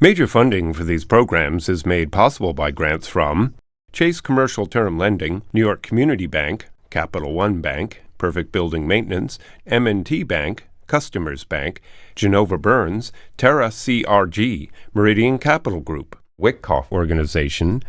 Major funding for these programs is made possible by grants from Chase Commercial Term Lending, New York Community Bank, Capital One Bank, Perfect Building Maintenance, M&T Bank, Customers Bank, Genova Burns, Terra CRG, Meridian Capital Group, Wyckoff Organization.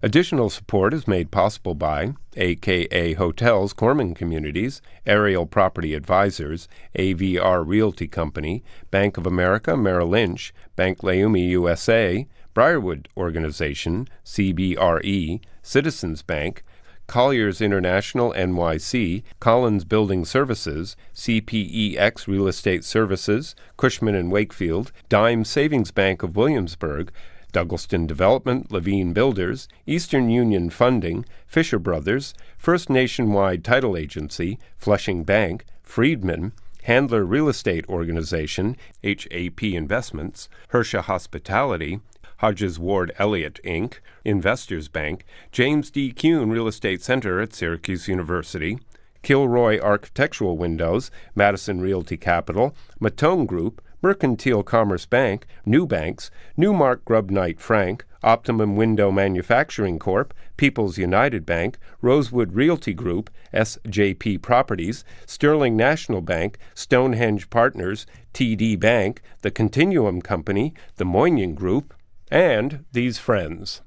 Additional support is made possible by AKA Hotels Corman Communities, Aerial Property Advisors, AVR Realty Company, Bank of America Merrill Lynch, Bank Leumi USA, Briarwood Organization, CBRE, Citizens Bank, Colliers International NYC, Collins Building Services, CPEX Real Estate Services, Cushman & Wakefield, Dime Savings Bank of Williamsburg, Douglaston Development, Levine Builders, Eastern Union Funding, Fisher Brothers, First Nationwide Title Agency, Flushing Bank, Friedman, Handler Real Estate Organization, HAP Investments, Hersha Hospitality, Hodges Ward Elliott, Inc., Investors Bank, James D. Kuhn Real Estate Center at Syracuse University, Kilroy Architectural Windows, Madison Realty Capital, Matone Group, Mercantile Commerce Bank, New Banks, Newmark Grubb Knight Frank, Optimum Window Manufacturing Corp., People's United Bank, Rosewood Realty Group, SJP Properties, Sterling National Bank, Stonehenge Partners, TD Bank, The Continuum Company, The Moynihan Group, and these friends.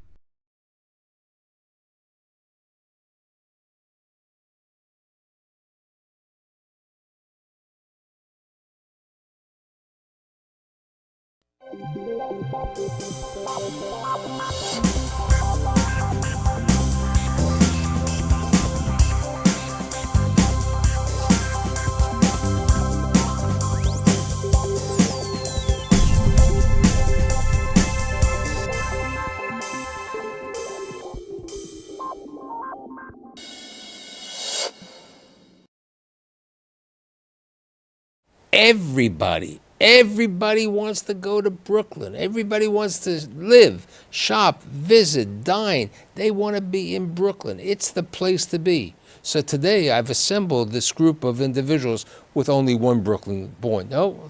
Everybody wants to go to Brooklyn. Everybody wants to live, shop, visit, dine. They want to be in Brooklyn. It's the place to be. So today I've assembled this group of individuals with only one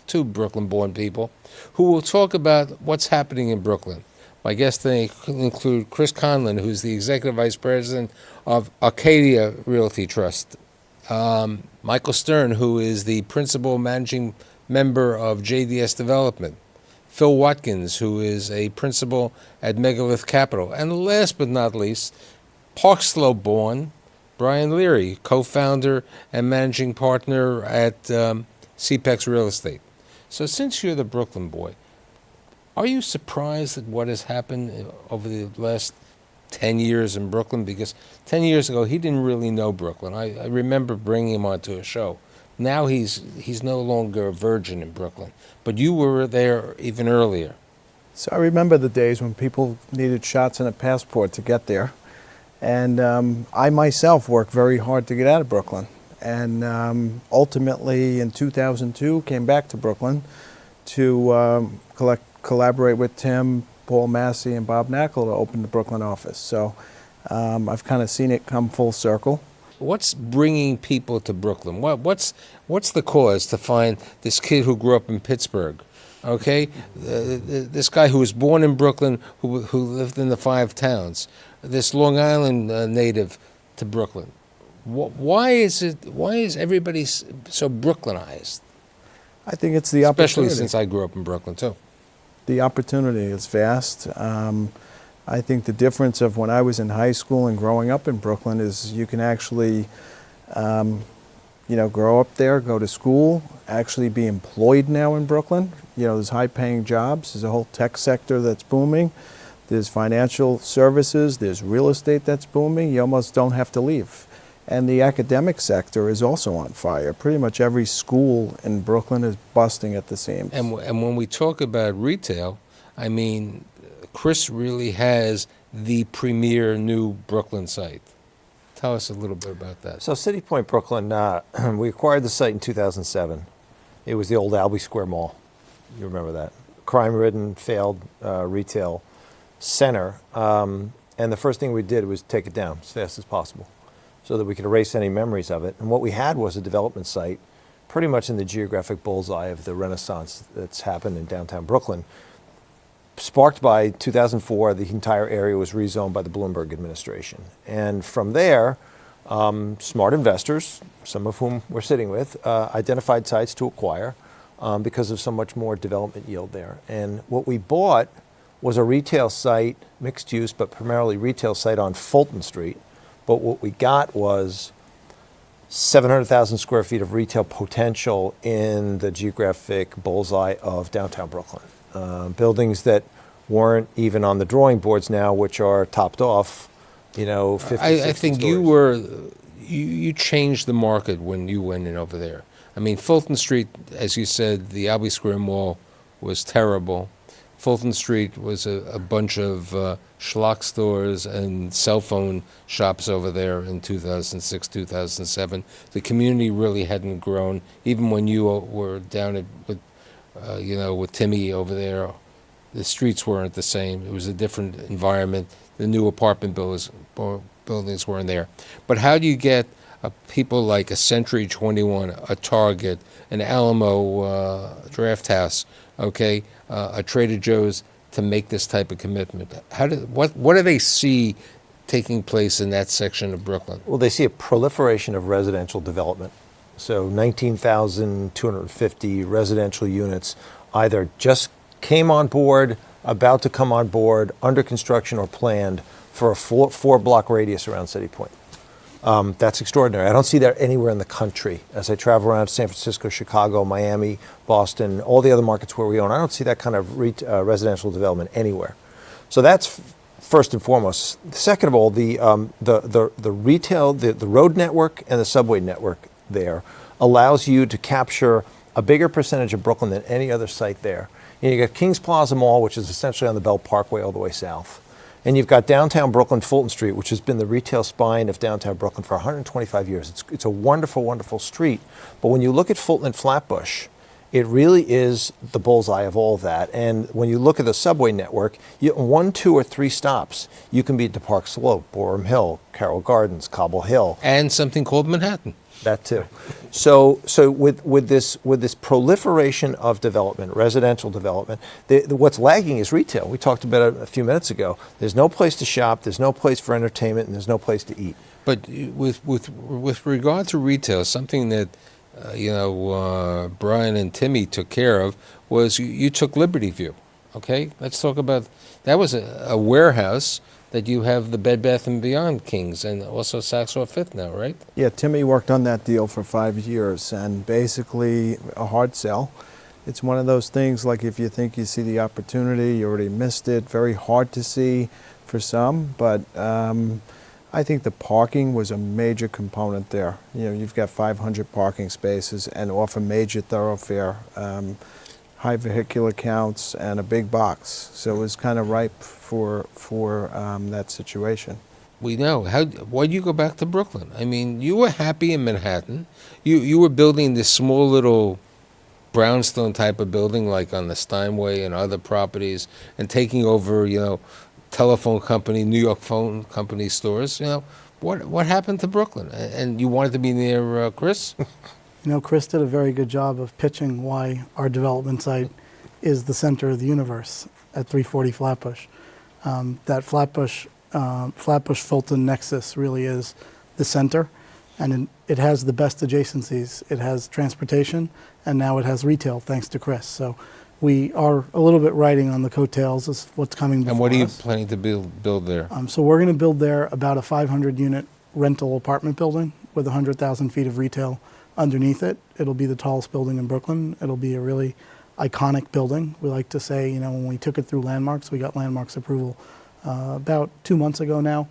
two Brooklyn-born people who will talk about what's happening in Brooklyn. My guests include Chris Conlon, who's the Executive Vice President of Arcadia Realty Trust. Michael Stern, who is the Principal Managing Member of JDS Development. Phil Watkins, who is a Principal at Megalith Capital. And last but not least, Park-Slope-born Brian Leary, Co-Founder and Managing Partner at CPEX Real Estate. So since you're the Brooklyn boy, are you surprised at what has happened over the last 10 years in Brooklyn? Because 10 years ago, he didn't really know Brooklyn. I remember bringing him onto a show. Now he's no longer a virgin in Brooklyn. But you were there even earlier. So I remember the days when people needed shots and a passport to get there. And I myself worked very hard to get out of Brooklyn. And ultimately, in 2002, came back to Brooklyn to collaborate with Tim, Paul Massey, and Bob Knackel to open the Brooklyn office. So I've kind of seen it come full circle. What's bringing people to Brooklyn? What's the cause to find this kid who grew up in Pittsburgh? Okay, this guy who was born in Brooklyn, who lived in the Five Towns, this Long Island native to Brooklyn. Why is everybody so Brooklynized? I think it's the opportunity. Especially since I grew up in Brooklyn too. The opportunity is vast. I think the difference of when I was in high school and growing up in Brooklyn is you can actually, grow up there, go to school, actually be employed now in Brooklyn. There's high-paying jobs. There's a whole tech sector that's booming. There's financial services. There's real estate that's booming. You almost don't have to leave. And the academic sector is also on fire. Pretty much every school in Brooklyn is busting at the seams. And when we talk about retail, I mean, Chris really has the premier new Brooklyn site. Tell us a little bit about that. So City Point Brooklyn, we acquired the site in 2007. It was the old Albee Square Mall. You remember that. Crime-ridden, failed retail center. And the first thing we did was take it down as fast as possible so that we could erase any memories of it. And what we had was a development site pretty much in the geographic bullseye of the renaissance that's happened in downtown Brooklyn. sparked by 2004, the entire area was rezoned by the Bloomberg administration. And from there, smart investors, some of whom we're sitting with, identified sites to acquire because of so much more development yield there. And what we bought was a retail site, mixed use, but primarily retail site on Fulton Street. But what we got was 700,000 square feet of retail potential in the geographic bullseye of downtown Brooklyn. Buildings that weren't even on the drawing boards now, which are topped off, 50, I 60 think stories. you changed the market when you went in over there. I mean, Fulton Street, as you said, the Albee Square Mall was terrible. Fulton Street was a bunch of schlock stores and cell phone shops over there in 2006, 2007. The community really hadn't grown. Even when you were down with Timmy over there, the streets weren't the same. It was a different environment. The new apartment buildings weren't there. But how do you get people like a Century 21, a Target, an Alamo Draft House, okay, a Trader Joe's to make this type of commitment? What do they see taking place in that section of Brooklyn? Well, they see a proliferation of residential development. So 19,250 residential units either just came on board, about to come on board, under construction or planned for a four-block radius around City Point. That's extraordinary. I don't see that anywhere in the country. As I travel around San Francisco, Chicago, Miami, Boston, all the other markets where we own, I don't see that kind of residential development anywhere. So that's first and foremost. Second of all, the retail, the road network and the subway network there allows you to capture a bigger percentage of Brooklyn than any other site there. You got Kings Plaza Mall, which is essentially on the Belt Parkway all the way south. And you've got downtown Brooklyn, Fulton Street, which has been the retail spine of downtown Brooklyn for 125 years. It's a wonderful, wonderful street. But when you look at Fulton and Flatbush, it really is the bullseye of all of that. And when you look at the subway network, in 1, 2, or 3 stops, you can be at the Park Slope, Boerum Hill, Carroll Gardens, Cobble Hill. And something called Manhattan. That too. So with this proliferation of development, residential development, what's lagging is retail. We talked about it a few minutes ago. There's no place to shop, there's no place for entertainment, and there's no place to eat. But with regard to retail, something that Brian and Timmy took care of was you took Liberty View. Okay, let's talk about that. Was a warehouse that you have the Bed Bath & Beyond Kings and also Saks Off Fifth now, right? Yeah, Timmy worked on that deal for 5 years, and basically a hard sell. It's one of those things like if you think you see the opportunity, you already missed it. Very hard to see for some, but I think the parking was a major component there. You've got 500 parking spaces and off a major thoroughfare, high vehicular counts, and a big box. So it was kind of ripe for that situation. We know. Why do you go back to Brooklyn? I mean, you were happy in Manhattan. You were building this small little brownstone type of building like on the Steinway and other properties and taking over, telephone company, New York phone company stores. What happened to Brooklyn? And you wanted to be near Chris? Chris did a very good job of pitching why our development site is the center of the universe at 340 Flatbush. That Flatbush-Fulton nexus really is the center, and it has the best adjacencies. It has transportation, and now it has retail, thanks to Chris. So we are a little bit riding on the coattails of what's coming before us. And what are you planning to build there? So we're going to build there about a 500-unit rental apartment building with 100,000 feet of retail underneath it. It'll be the tallest building in Brooklyn. It'll be a really iconic building. We like to say, when we took it through Landmarks, we got Landmarks approval about 2 months ago now.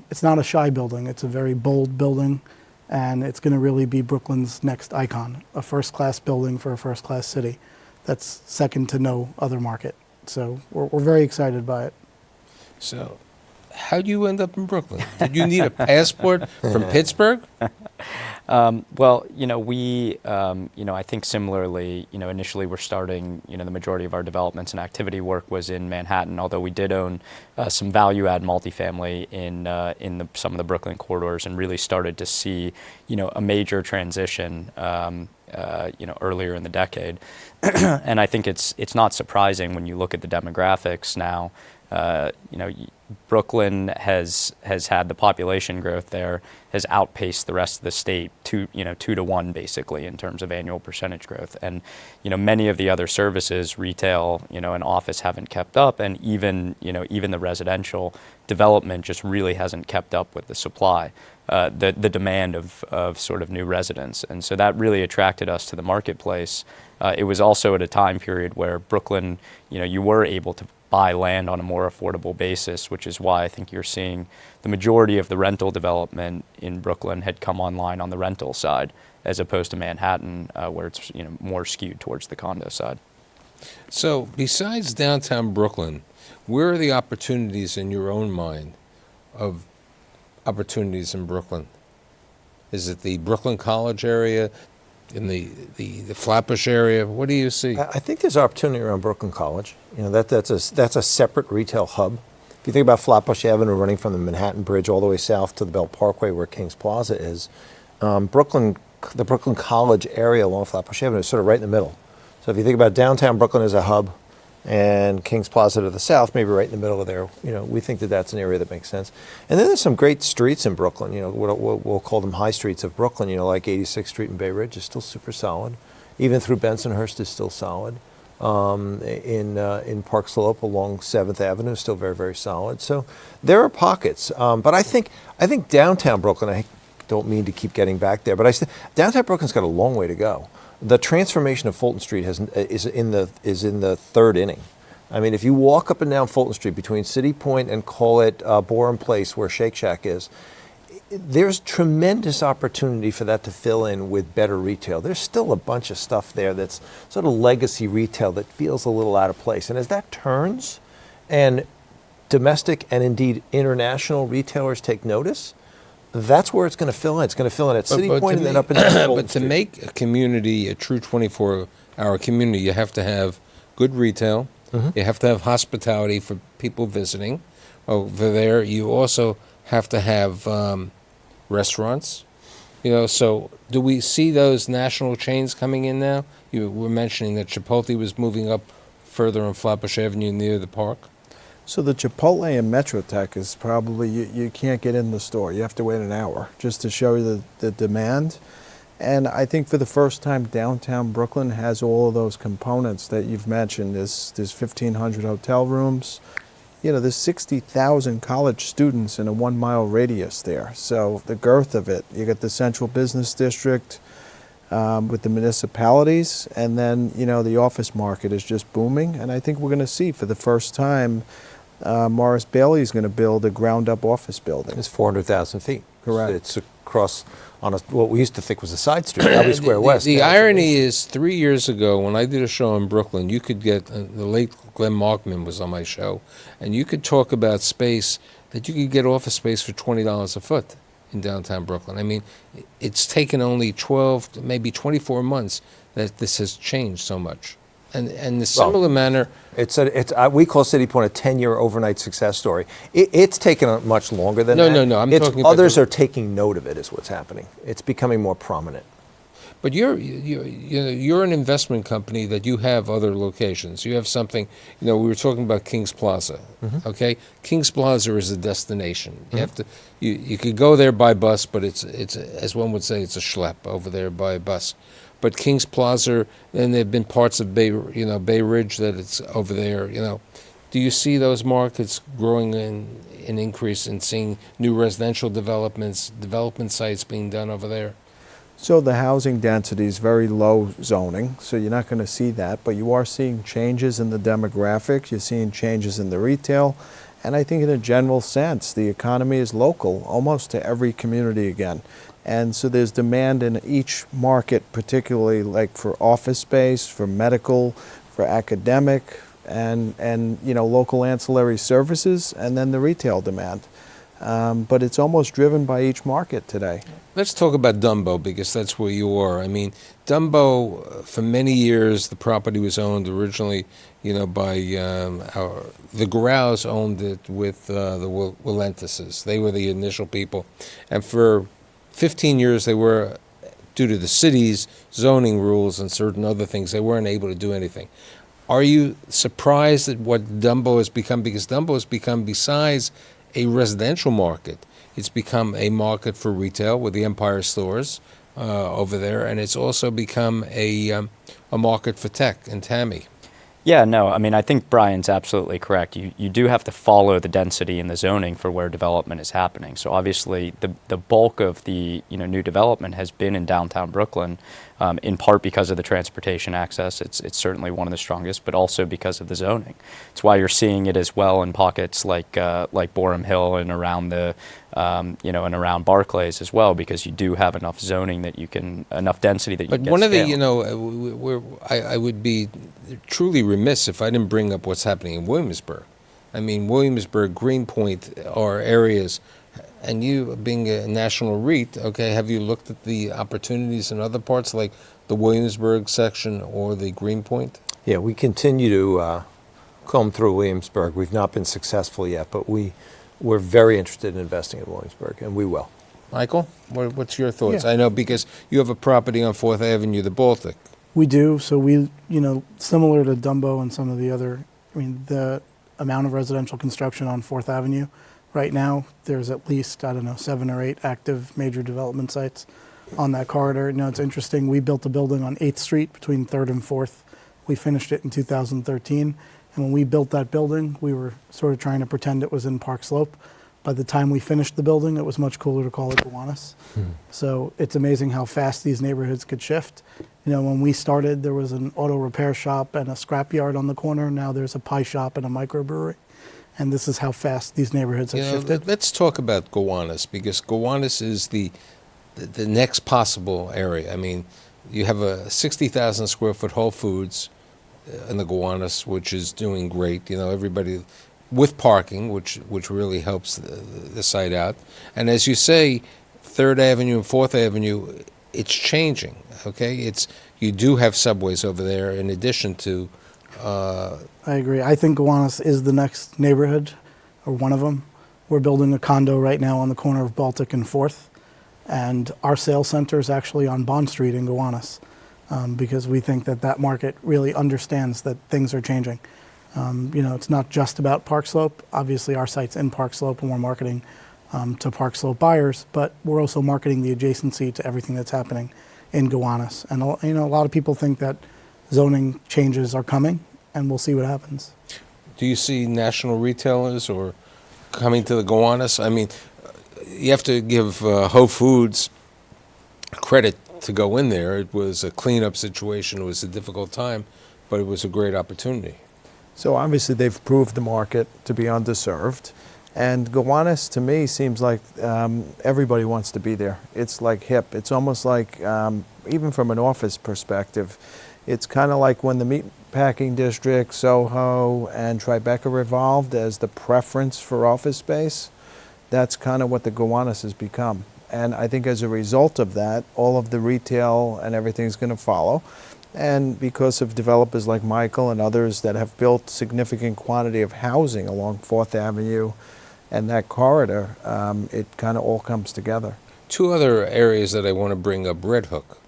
It's not a shy building. It's a very bold building, and it's going to really be Brooklyn's next icon, a first-class building for a first-class city. That's second to no other market. So we're very excited by it. So how do you end up in Brooklyn? Did you need a passport from Pittsburgh? Well, I think similarly, initially we're starting, the majority of our developments and activity work was in Manhattan, although we did own some value-add multifamily in some of the Brooklyn corridors, and really started to see, a major transition, earlier in the decade. And I think it's not surprising when you look at the demographics now. Brooklyn has had the population growth there has outpaced the rest of the state 2 to 1 basically in terms of annual percentage growth. And many of the other services, retail, and office haven't kept up, and even the residential development just really hasn't kept up with the supply, the demand of sort of new residents. And so that really attracted us to the marketplace. It was also at a time period where Brooklyn, you were able to buy land on a more affordable basis, which is why I think you're seeing the majority of the rental development in Brooklyn had come online on the rental side, as opposed to Manhattan, where it's more skewed towards the condo side. So besides downtown Brooklyn, where are the opportunities in your own mind of opportunities in Brooklyn? Is it the Brooklyn College area, in the Flatbush area? What do you see? I think there's opportunity around Brooklyn College. That's a separate retail hub. If you think about Flatbush Avenue running from the Manhattan Bridge all the way south to the Belt Parkway where Kings Plaza is, the Brooklyn College area along Flatbush Avenue is sort of right in the middle. So if you think about downtown Brooklyn as a hub and Kings Plaza to the south, maybe right in the middle of there, we think that that's an area that makes sense. And then there's some great streets in Brooklyn, what we'll call them high streets of Brooklyn, like 86th Street and Bay Ridge is still super solid. Even through Bensonhurst is still solid. In Park Slope along 7th Avenue is still very, very solid. So there are pockets. But I think downtown Brooklyn, I don't mean to keep getting back there, but downtown Brooklyn's got a long way to go. The transformation of Fulton Street is in the third inning. I mean, if you walk up and down Fulton Street between City Point and call it Bourne Place, where Shake Shack is, there's tremendous opportunity for that to fill in with better retail. There's still a bunch of stuff there that's sort of legacy retail that feels a little out of place. And as that turns, and domestic and indeed international retailers take notice, that's where it's going to fill in. It's going to fill in at City Point and then up and down Fulton But to Street. make a community a true 24-hour community, you have to have good retail. You have to have hospitality for people visiting over there. You also have to have restaurants. So do we see those national chains coming in now? You were mentioning that Chipotle was moving up further on Flatbush Avenue near the park. So the Chipotle in Metrotech is probably, you can't get in the store. You have to wait an hour just to show you the demand. And I think for the first time, downtown Brooklyn has all of those components that you've mentioned. There's 1,500 hotel rooms. There's 60,000 college students in a 1-mile radius there. So the girth of it, you got the central business district with the municipalities, and then, the office market is just booming. And I think we're going to see for the first time, Morris Bailey is going to build a ground-up office building. It's 400,000 feet. Correct. It's across on what we used to think was a side street, Albee Square West. The irony is 3 years ago when I did a show in Brooklyn, you could get, the late Glenn Markman was on my show, and you could talk about space, that you could get office space for $20 a foot in downtown Brooklyn. I mean, it's taken only 12, maybe 24 months that this has changed so much. And in a similar manner, we call City Point a 10-year overnight success story. It's taken much longer than No, that. no, no, I'm talking about others the- are taking note of it. Is what's happening. It's becoming more prominent. but you're an investment company that you have other locations. You have something, we were talking about Kings Plaza, okay? Kings Plaza is a destination. You have to, you could go there by bus, but it's as one would say, it's a schlep over there by bus. But Kings Plaza, and there have been parts of Bay Ridge that it's over there, Do you see those markets growing in an increase in seeing new residential development sites being done over there? So the housing density is very low zoning, so you're not going to see that, but you are seeing changes in the demographics, you're seeing changes in the retail, and I think in a general sense, the economy is local almost to every community again. And so there's demand in each market, particularly like for office space, for medical, for academic, and local ancillary services, and then the retail demand. But it's almost driven by each market today. Let's talk about Dumbo, because that's where you are. I mean, Dumbo, for many years, the property was owned originally, by the Grau's owned it with the Willentises. They were the initial people. And for 15 years, they were, due to the city's zoning rules and certain other things, they weren't able to do anything. Are you surprised at what Dumbo has become? Because Dumbo has become, besides a residential market, it's become a market for retail with the Empire stores over there, and it's also become a market for tech and TAMI. Yeah, no, I mean, I think Brian's absolutely correct. You do have to follow the density in the zoning for where development is happening. So obviously, the bulk of the new development has been in downtown Brooklyn, in part because of the transportation access. It's certainly one of the strongest, but also because of the zoning. It's why you're seeing it as well in pockets like Borum Hill and around the and around Barclays as well, because you do have enough zoning that you can, enough density that you can get But one of scale. I would be truly remiss if I didn't bring up what's happening in Williamsburg. I mean, Williamsburg, Greenpoint are areas, and you being a national REIT, okay, have you looked at the opportunities in other parts like the Williamsburg section or the Greenpoint? Yeah, we continue to comb through Williamsburg. We've not been successful yet, but we're very interested in investing in Williamsburg, and we will. Michael, what's your thoughts? Yeah. I know because you have a property on 4th Avenue, the Baltic. We do. So we, similar to Dumbo and some of the other, the amount of residential construction on 4th Avenue, right now, there's at least, 7 or 8 active major development sites on that corridor. It's interesting. We built a building on 8th Street between 3rd and 4th. We finished it in 2013. And when we built that building, we were sort of trying to pretend it was in Park Slope. By the time we finished the building, it was much cooler to call it Gowanus. So it's amazing how fast these neighborhoods could shift. When we started, there was an auto repair shop and a scrapyard on the corner. Now there's a pie shop and a microbrewery. And this is how fast these neighborhoods have shifted. Let's talk about Gowanus, because Gowanus is the next possible area. I mean, you have a 60,000 square foot Whole Foods in the Gowanus, which is doing great. Everybody with parking, which really helps the site out. And as you say, 3rd Avenue and 4th Avenue, it's changing. Okay, you do have subways over there in addition to. I agree. I think Gowanus is the next neighborhood, or one of them. We're building a condo right now on the corner of Baltic and 4th, and our sales center is actually on Bond Street in Gowanus, because we think that market really understands that things are changing. It's not just about Park Slope. Obviously, our site's in Park Slope, and we're marketing to Park Slope buyers, but we're also marketing the adjacency to everything that's happening in Gowanus. And a lot of people think that zoning changes are coming, and we'll see what happens. Do you see national retailers or coming to the Gowanus? I mean, you have to give Whole Foods credit to go in there. It was a cleanup situation. It was a difficult time, but it was a great opportunity. So obviously they've proved the market to be underserved. And Gowanus, to me, seems like everybody wants to be there. It's like hip. It's almost like, even from an office perspective, it's kind of like when the Meatpacking District, Soho, and Tribeca evolved as the preference for office space. That's kind of what the Gowanus has become. And I think as a result of that, all of the retail and everything's going to follow. And because of developers like Michael and others that have built significant quantity of housing along 4th Avenue and that corridor, it kind of all comes together. Two other areas that I want to bring up, Red Hook.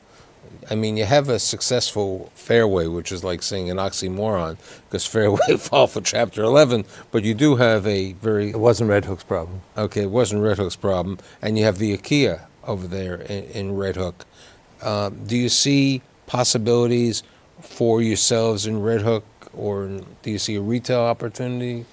I mean, you have a successful Fairway, which is like saying an oxymoron, because Fairway fell for Chapter 11, but you do have a very... It wasn't Red Hook's problem. Okay, it wasn't Red Hook's problem. And you have the IKEA over there in Red Hook. Do you see possibilities for yourselves in Red Hook, or do you see a retail opportunity?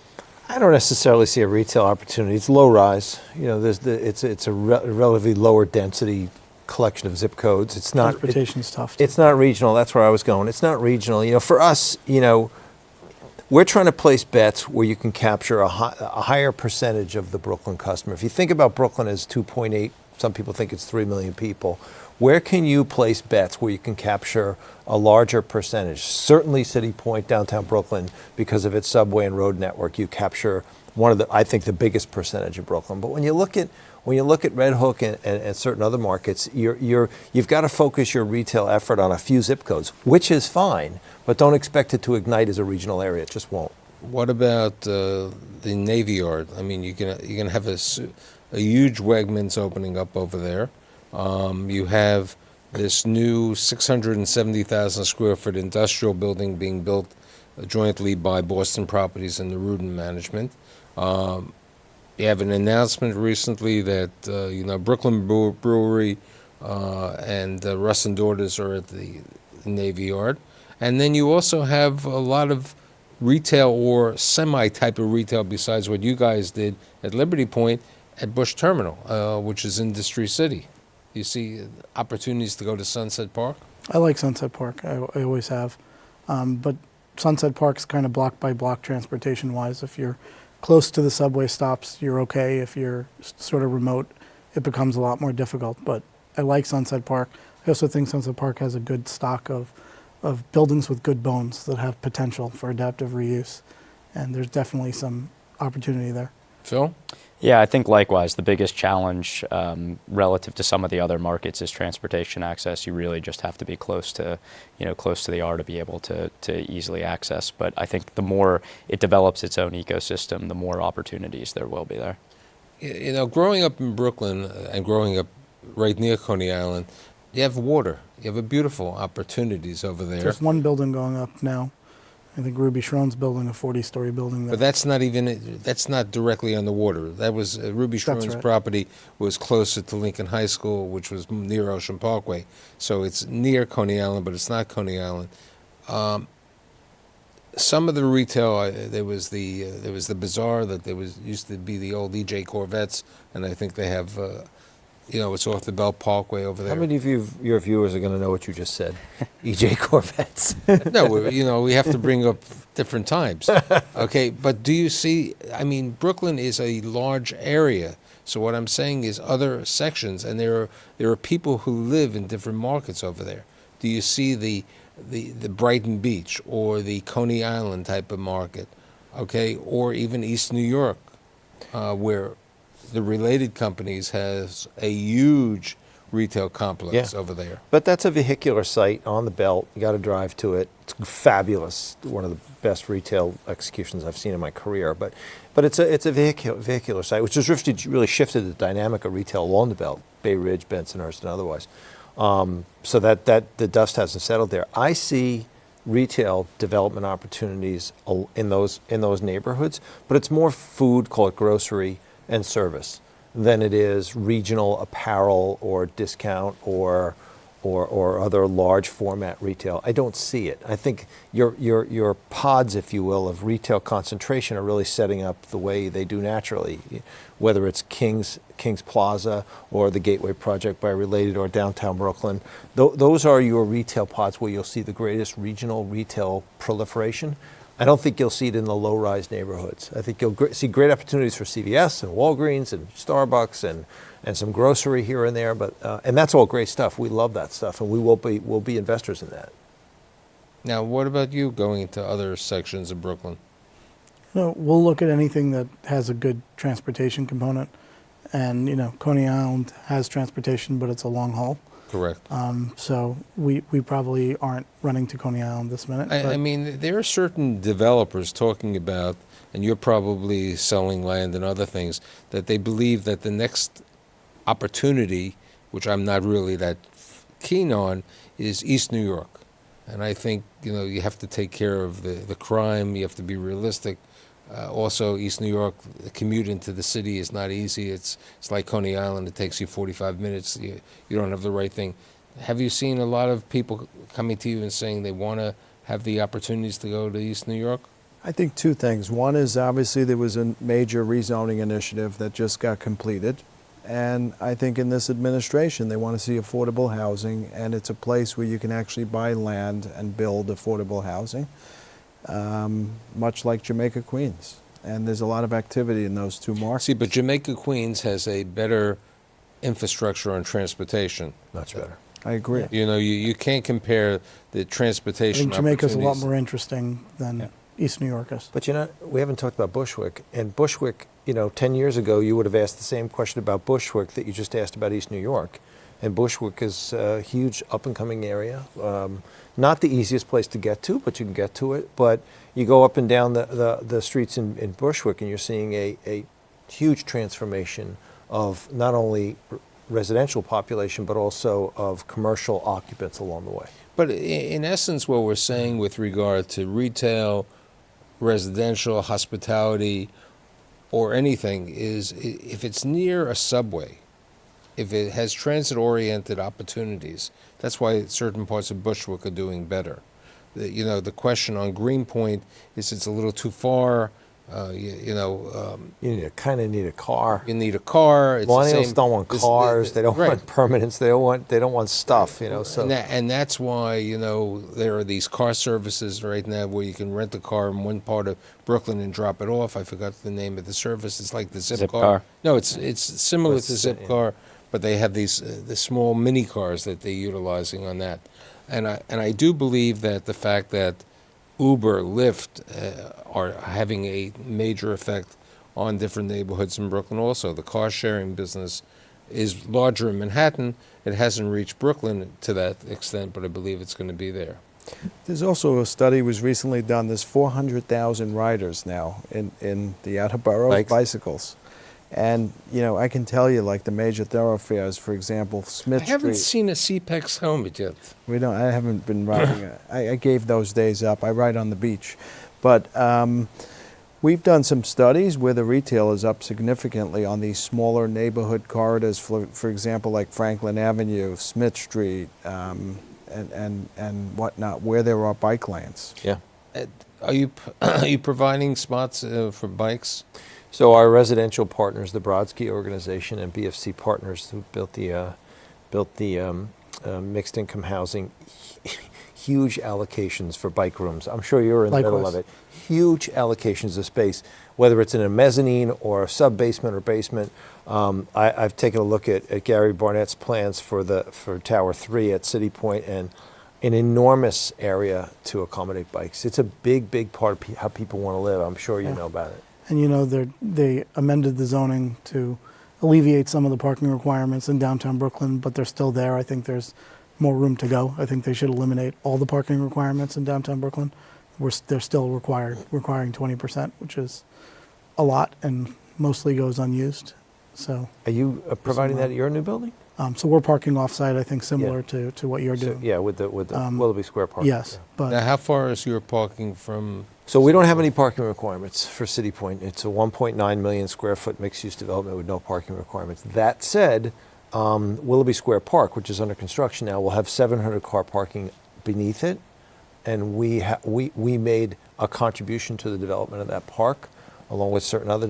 I don't necessarily see a retail opportunity. It's low rise. It's a relatively lower density collection of zip codes. It's not Transportation's tough. Too. It's not regional. That's where I was going. It's not regional. For us, we're trying to place bets where you can capture a higher percentage of the Brooklyn customer. If you think about Brooklyn as 2.8, some people think it's 3 million people. Where can you place bets where you can capture a larger percentage? Certainly City Point, downtown Brooklyn, because of its subway and road network, you capture one of the, I think, the biggest percentage of Brooklyn. But when you look at Red Hook and certain other markets, you've got to focus your retail effort on a few zip codes, which is fine, but don't expect it to ignite as a regional area. It just won't. What about the Navy Yard? I mean, you're gonna have a huge Wegmans opening up over there. You have this new 670,000 square foot industrial building being built jointly by Boston Properties and the Rudin Management. You have an announcement recently that Brooklyn Brewery and Russ and Daughters are at the Navy Yard, and then you also have a lot of retail or semi-type of retail besides what you guys did at Liberty Point at Bush Terminal, which is Industry City. You see opportunities to go to Sunset Park? I like Sunset Park. I always have. But Sunset Park's kind of block by block transportation-wise. If you're close to the subway stops, you're okay. If you're sort of remote, it becomes a lot more difficult. But I like Sunset Park. I also think Sunset Park has a good stock of buildings with good bones that have potential for adaptive reuse. And there's definitely some opportunity there. Phil? Yeah, I think likewise, the biggest challenge relative to some of the other markets is transportation access. You really just have to be close to the R to be able to easily access. But I think the more it develops its own ecosystem, the more opportunities there will be there. Growing up in Brooklyn and growing up right near Coney Island, you have water. You have beautiful opportunities over there. There's one building going up now. I think Ruby Schroen's building a 40-story building there. But that's not directly on the water. That was Ruby Schroen's right. property was closer to Lincoln High School, which was near Ocean Parkway. So it's near Coney Island, but it's not Coney Island. Some of the retail, there was the bazaar that used to be the old EJ Corvettes, and I think they have. It's off the Belt Parkway over there. How many of your viewers are going to know what you just said? EJ Corvettes. No, we have to bring up different times. Okay, but do you see, Brooklyn is a large area. So what I'm saying is other sections, and there are people who live in different markets over there. Do you see the Brighton Beach or the Coney Island type of market, okay, or even East New York, where the Related Companies has a huge retail complex over there. But that's a vehicular site on the Belt. You got to drive to it. It's fabulous. One of the best retail executions I've seen in my career. But it's a vehicular site, which has really shifted the dynamic of retail along the Belt, Bay Ridge, Bensonhurst, and otherwise. So that the dust hasn't settled there. I see retail development opportunities in those neighborhoods, but it's more food, call it grocery, and service than it is regional apparel or discount or other large format retail. I don't see it. I think your pods, if you will, of retail concentration are really setting up the way they do naturally, whether it's King's Plaza or the Gateway Project by Related or downtown Brooklyn. Those are your retail pods where you'll see the greatest regional retail proliferation. I don't think you'll see it in the low-rise neighborhoods. I think you'll see great opportunities for CVS and Walgreens and Starbucks and some grocery here and there. But and that's all great stuff. We love that stuff, and we'll be investors in that. Now, what about you going into other sections of Brooklyn? We'll look at anything that has a good transportation component. And, Coney Island has transportation, but it's a long haul. Correct. So we probably aren't running to Coney Island this minute. There are certain developers talking about, and you're probably selling land and other things, that they believe that the next opportunity, which I'm not really that keen on, is East New York. And I think, you have to take care of the crime. You have to be realistic. Also, East New York, the commute into the city is not easy. It's like Coney Island. It takes you 45 minutes. You don't have the right thing. Have you seen a lot of people coming to you and saying they want to have the opportunities to go to East New York? I think two things. One is obviously there was a major rezoning initiative that just got completed. And I think in this administration, they want to see affordable housing, and it's a place where you can actually buy land and build affordable housing. Much like Jamaica, Queens. And there's a lot of activity in those two markets. See, but Jamaica, Queens has a better infrastructure on transportation. Much better. I agree. You know, you can't compare the I transportation think Jamaica's a lot opportunities. more interesting than East New York is. But we haven't talked about Bushwick. And Bushwick, 10 years ago, you would have asked the same question about Bushwick that you just asked about East New York. And Bushwick is a huge up-and-coming area. Not the easiest place to get to, but you can get to it. But you go up and down the streets in Bushwick, and you're seeing a huge transformation of not only residential population, but also of commercial occupants along the way. But in essence, what we're saying with regard to retail, residential, hospitality, or anything is if it's near a subway, if it has transit-oriented opportunities, that's why certain parts of Bushwick are doing better. The question on Greenpoint is it's a little too far. You kind of need a car. You need a car. It's the Millennials same- don't want this- cars. They don't right. want permanence. They don't want stuff. So And that's why, there are these car services right now where you can rent a car in one part of Brooklyn and drop it off. I forgot the name of the service. It's like the Zipcar. No, it's similar to Zipcar, but they have these the small mini cars that they're utilizing on that. And I do believe that the fact that Uber, Lyft are having a major effect on different neighborhoods in Brooklyn also. The car sharing business is larger in Manhattan. It hasn't reached Brooklyn to that extent, but I believe it's going to be there. There's also a study was recently done. There's 400,000 riders now in the outer boroughs, bicycles. And, I can tell you, like the major thoroughfares, for example, Smith I haven't Street. seen a CPEX helmet yet. I haven't been riding. I gave those days up. I ride on the beach. But we've done some studies where the retail is up significantly on these smaller neighborhood corridors, for example, like Franklin Avenue, Smith Street, and whatnot, where there are bike lanes. yeah. Are you providing spots for bikes? So our residential partners, the Brodsky Organization and BFC Partners, who built the mixed income housing, huge allocations for bike rooms. I'm sure you're in the middle of Likewise. it. Huge allocations of space, whether it's in a mezzanine or a sub basement or basement. I've taken a look at Gary Barnett's plans for Tower 3 at City Point, and an enormous area to accommodate bikes. It's a big part of how people want to live. I'm sure you know about it. And they amended the zoning to alleviate some of the parking requirements in downtown Brooklyn, but they're still there. I think there's more room to go. I think they should eliminate all the parking requirements in downtown Brooklyn. They're still requiring 20%, which is a lot and mostly goes unused. So, Are you providing that at your new building? so we're parking offsite. I think similar to what you're doing. Yeah, with the Willoughby Square Park. Yes, Yeah. but Now, how far is your parking from? So we don't have any parking requirements for City Point. It's a 1.9 million square foot mixed-use development with no parking requirements. That said, Willoughby Square Park, which is under construction now, will have 700 car parking beneath it, and we made a contribution to the development of that park, along with certain other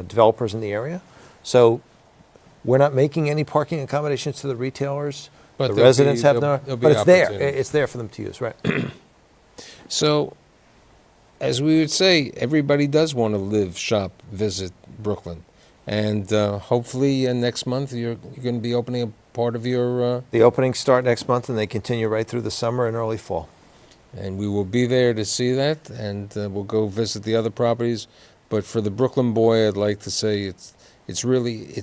developers in the area. So we're not making any parking accommodations to the retailers. But the there'll residents be- have there'll- no, there'll be but it's there. opportunities. It's there for them to use, right? So, as we would say, everybody does want to live, shop, visit Brooklyn. And hopefully next month you're going to be opening a part of your, The openings start next month, and they continue right through the summer and early fall. and we will be there to see that, and we'll go visit the other properties. But for the Brooklyn boy, I'd like to say it's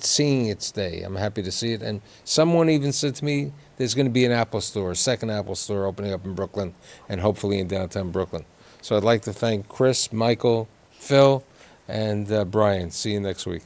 seeing its day. I'm happy to see it. And someone even said to me, there's going to be an Apple store, a second Apple store opening up in Brooklyn, and hopefully in downtown Brooklyn. So I'd like to thank Chris, Michael, Phil, and Brian. See you next week.